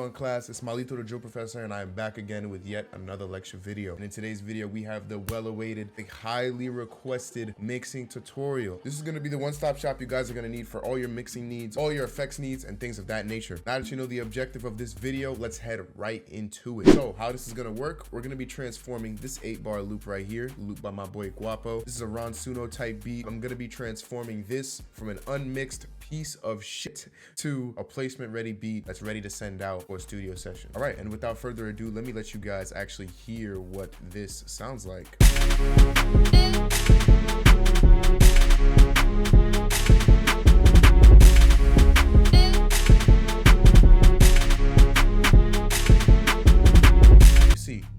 on, class? It's Malito the Drill Professor, and I am back again with yet another lecture video. And in today's video, we have the well-awaited, the highly requested mixing tutorial. This is going to be the one-stop shop you guys are going to need for all your mixing needs, all your effects needs, and things of that nature. Now that you know the objective of this video, let's head right into it. So how this is going to work, we're going to be transforming this 8-bar loop right here, looped by my boy Guapo. This is a Ron Suno type beat. I'm going to be transforming this from an unmixed piece of shit to a placement ready beat that's ready to send out for a studio session. All right, and without further ado, let me let you guys actually hear what this sounds like.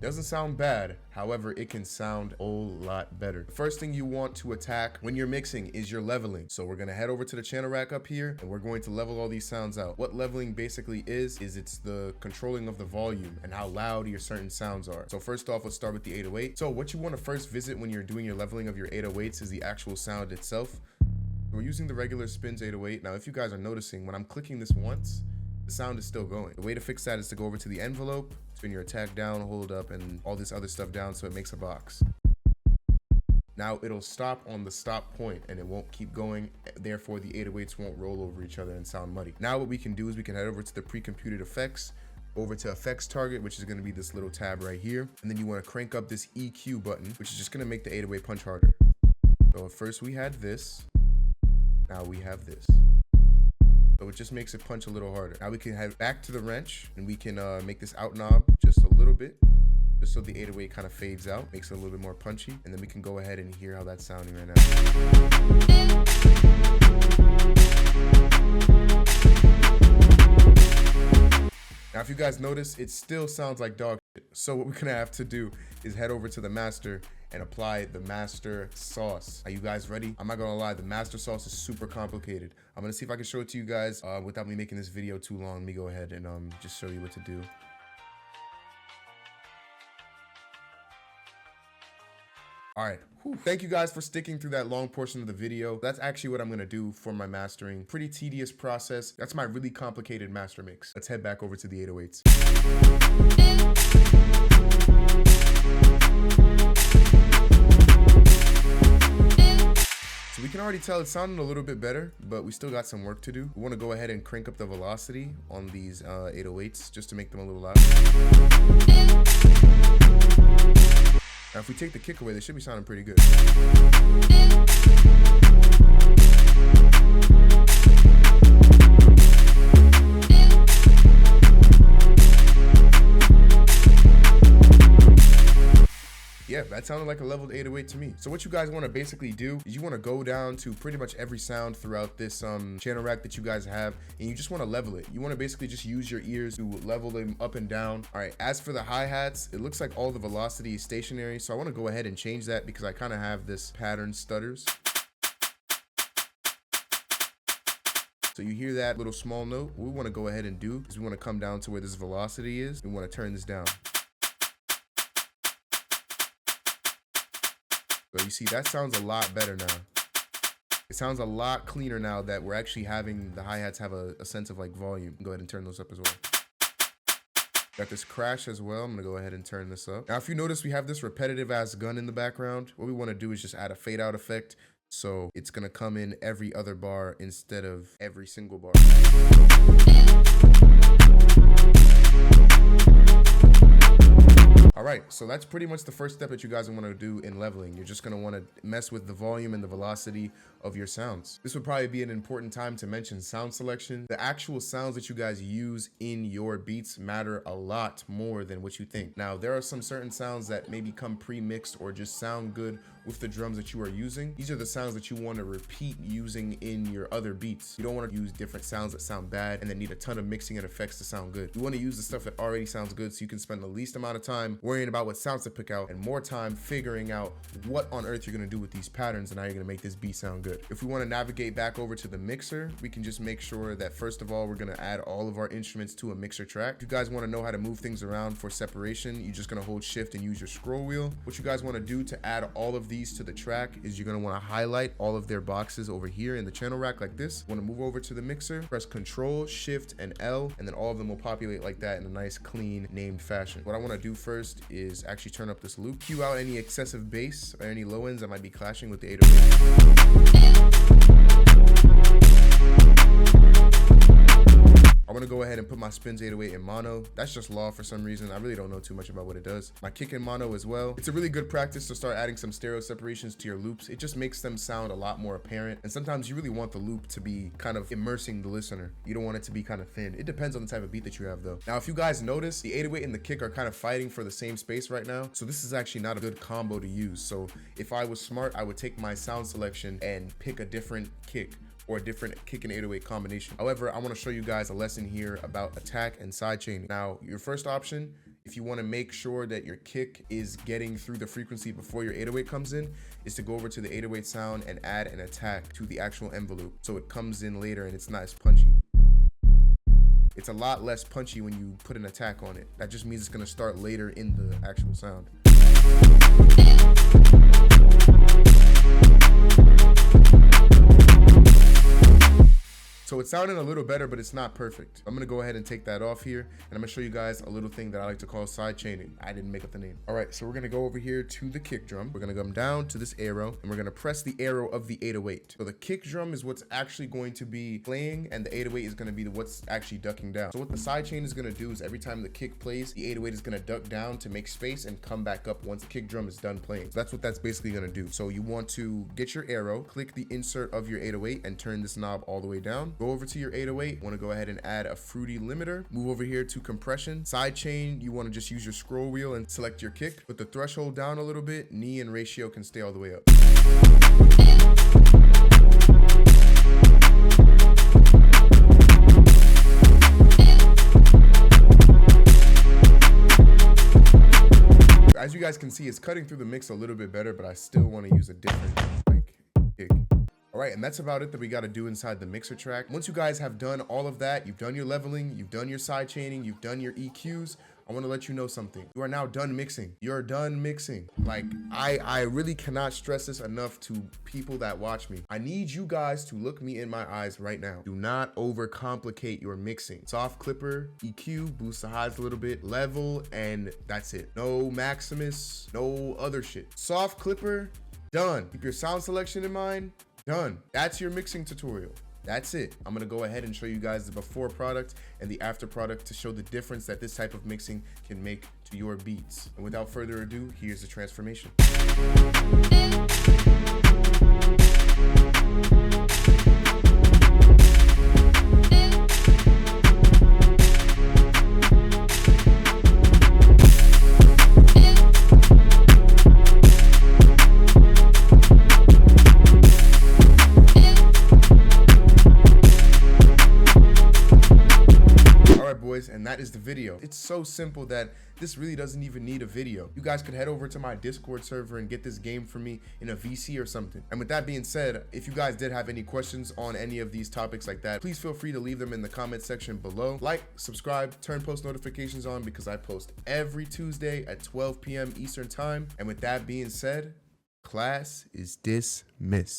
Doesn't sound bad, however, it can sound a whole lot better. The first thing you want to attack when you're mixing is your leveling. So we're gonna head over to the channel rack up here and we're going to level all these sounds out. What leveling basically is it's the controlling of the volume and how loud your certain sounds are. So first off, let's start with the 808. So what you want to first visit when you're doing your leveling of your 808s is the actual sound itself. We're using the regular Spinz 808. Now, if you guys are noticing, when I'm clicking this once, the sound is still going. The way to fix that is to go over to the envelope, spin your attack down, hold up, and all this other stuff down so it makes a box. Now it'll stop on the stop point and it won't keep going. Therefore, the 808s won't roll over each other and sound muddy. Now what we can do is we can head over to the pre-computed effects, over to effects target, which is going to be this little tab right here. And then you want to crank up this EQ button, which is just going to make the 808 punch harder. So at first we had this, now we have this. So it just makes it punch a little harder. Now we can head back to the wrench and we can make this out knob just a little bit, just so the 808 kind of fades out, makes it a little bit more punchy. And then we can go ahead and hear how that's sounding right now. Now, if you guys notice, it still sounds like dog shit. So what we're gonna have to do is head over to the master and apply the master sauce. Are you guys ready? I'm not gonna lie, the master sauce is super complicated. I'm gonna see if I can show it to you guys without me making this video too long. Let me go ahead and just show you what to do. All right, thank you guys for sticking through that long portion of the video. That's actually what I'm gonna do for my mastering. Pretty tedious process. That's my really complicated master mix. Let's head back over to the 808s. So we can already tell it's sounding a little bit better, but we still got some work to do. We wanna go ahead and crank up the velocity on these 808s just to make them a little louder. Now, if we take the kick away, they should be sounding pretty good. Yeah, that sounded like a leveled 808 to me. So what you guys want to basically do is you want to go down to pretty much every sound throughout this channel rack that you guys have, and you just want to level it. You want to basically just use your ears to level them up and down. All right, as for the hi-hats, it looks like all the velocity is stationary, so I want to go ahead and change that because I kind of have this pattern stutters. So you hear that little small note. What we want to go ahead and do is we want to come down to where this velocity is. We want to turn this down. So you see, that sounds a lot better now. It sounds a lot cleaner now that we're actually having the hi-hats have a sense of like volume. Go ahead and turn those up as well. Got this crash as well. I'm gonna go ahead and turn this up. Now, if you notice, we have this repetitive ass gun in the background. What we wanna do is just add a fade out effect. So it's gonna come in every other bar instead of every single bar. All right, so that's pretty much the first step that you guys want to do in leveling. You're just going to want to mess with the volume and the velocity of your sounds. This would probably be an important time to mention sound selection. The actual sounds that you guys use in your beats matter a lot more than what you think. Now, there are some certain sounds that maybe come pre-mixed or just sound good with the drums that you are using. These are the sounds that you want to repeat using in your other beats. You don't want to use different sounds that sound bad and then need a ton of mixing and effects to sound good. You want to use the stuff that already sounds good so you can spend the least amount of time worrying about what sounds to pick out and more time figuring out what on earth you're going to do with these patterns and how you're going to make this beat sound good. If we want to navigate back over to the mixer, we can just make sure that first of all, we're going to add all of our instruments to a mixer track. If you guys want to know how to move things around for separation, you're just going to hold shift and use your scroll wheel. What you guys want to do to add all of these these to the track is you're gonna wanna highlight all of their boxes over here in the channel rack like this. Wanna move over to the mixer, press Control, Shift, and L, and then all of them will populate like that in a nice, clean, named fashion. What I wanna do first is actually turn up this loop, cue out any excessive bass or any low ends that might be clashing with the 808. I want to go ahead and put my Spinz 808 in mono. That's just law for some reason. I really don't know too much about what it does. My kick in mono as well. It's a really good practice to start adding some stereo separations to your loops. It just makes them sound a lot more apparent. And sometimes you really want the loop to be kind of immersing the listener. You don't want it to be kind of thin. It depends on the type of beat that you have though. Now, if you guys notice, the 808 and the kick are kind of fighting for the same space right now. So this is actually not a good combo to use. So if I was smart, I would take my sound selection and pick a different kick or a different kick and 808 combination. However, I want to show you guys a lesson here about attack and side chaining. Now, your first option, if you want to make sure that your kick is getting through the frequency before your 808 comes in, is to go over to the 808 sound and add an attack to the actual envelope so it comes in later and it's not as punchy. It's a lot less punchy when you put an attack on it. That just means it's going to start later in the actual sound. So it's sounding a little better, but it's not perfect. I'm gonna go ahead and take that off here, and I'm gonna show you guys a little thing that I like to call side chaining. I didn't make up the name. All right, so we're gonna go over here to the kick drum. We're gonna come down to this arrow, and we're gonna press the arrow of the 808. So the kick drum is what's actually going to be playing, and the 808 is gonna be what's actually ducking down. So what the side chain is gonna do is every time the kick plays, the 808 is gonna duck down to make space and come back up once the kick drum is done playing. So that's what that's basically gonna do. So you want to get your arrow, click the insert of your 808, and turn this knob all the way down. Go over to your 808, want to go ahead and add a fruity limiter. Move over here to compression. Side chain, you want to just use your scroll wheel and select your kick. Put the threshold down a little bit. Knee and ratio can stay all the way up. As you guys can see, it's cutting through the mix a little bit better, but I still want to use a different kick. All right, and that's about it that we got to do inside the mixer track. Once you guys have done all of that, you've done your leveling, you've done your side chaining, you've done your EQs, I want to let you know something. You are now done mixing. You're done mixing. Like, I really cannot stress this enough to people that watch me. I need you guys to look me in my eyes right now. Do not overcomplicate your mixing. Soft clipper, EQ, boost the highs a little bit, level, and that's it. No Maximus, no other shit. Soft clipper, done. Keep your sound selection in mind. Done. That's your mixing tutorial. That's it. I'm going to go ahead and show you guys the before product and the after product to show the difference that this type of mixing can make to your beats. And without further ado, here's the transformation. And that is the video. It's so simple that this really doesn't even need a video. You guys could head over to my Discord server and get this game for me in a VC or something. And with that being said, if you guys did have any questions on any of these topics like that, please feel free to leave them in the comment section below. Like, subscribe, turn post notifications on because I post every Tuesday at 12 p.m. Eastern time. And with that being said, class is dismissed.